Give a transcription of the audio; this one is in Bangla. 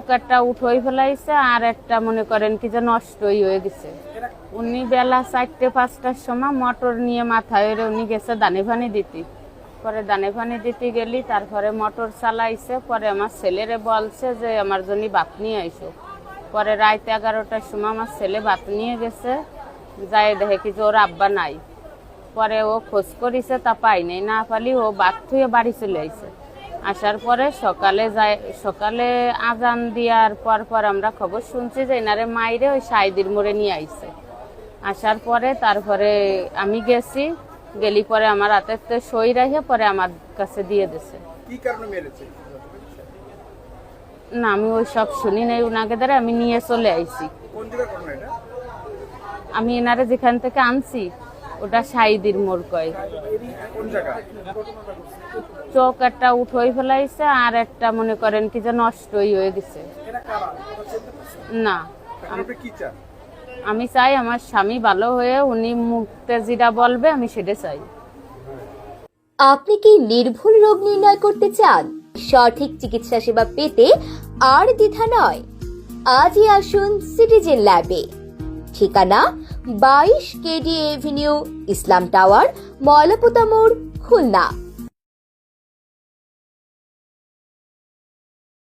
একটা উঠোই ফেলাইছে আর একটা মনে করেন কি যে নষ্টই হয়ে গেছে। উনি বেলা 4-5টার সময় মোটর নিয়ে মাথায় উনি গেছে দানে ফানি দিতে। পরে দানে ফানি দিতে গেলি, তারপরে মোটর চালাইছে। পরে আমার ছেলেরে বলছে যে আমার জন্য ভাত নিয়ে আইসো। পরে রাত 11টার সময় আমার ছেলে ভাত নিয়ে গেছে, যাই দেখে কি যে ওর আব্বা নাই। পরে ও খোঁজ করিছে, তা পাই নাই, না পালি ও ভাত থুয়ে বাড়ি চলে আইছে। আসার পরে সকালে আজান দেওয়ার পর আমরা খবর শুনছি যে এনারে মাইরে ওই সাইদির মোড়ে নিয়ে আইছে। আসার পরে তারপরে আমি গেলি পরে আমার হাতে সই রেখে পরে আমার কাছে দিয়ে দিছে। কি কারণে মেরেছে? না, আমি ওই সব শুনি নাই। উনাকে ধরে আমি নিয়ে চলে আইছি। কোন জায়গার ঘটনা এটা? আমি এনারে যেখান থেকে আনছি ওটা সাইদির মোড় কয়। কোন জায়গা? চোখ একটা উঠোই ফেলাইছে আর একটা মনে করেন কি যে নষ্টই হয়ে গেছে। না, আপনি কি চান? আমি চাই আমার স্বামী ভালো হয়ে উনি মুখতে যেটা বলবে আমি সেটা চাই। আপনি কি নির্ভুল রোগ নির্ণয় করতে চান? সঠিক চিকিৎসা সেবা পেতে আর দ্বিধা নয়, আজই আসুন সিটিজেন ল্যাবে। ঠিকানা 22 কেডি এভিনিউ, ইসলাম টাওয়ার, ময়লাপোতা মোড়, খুলনা।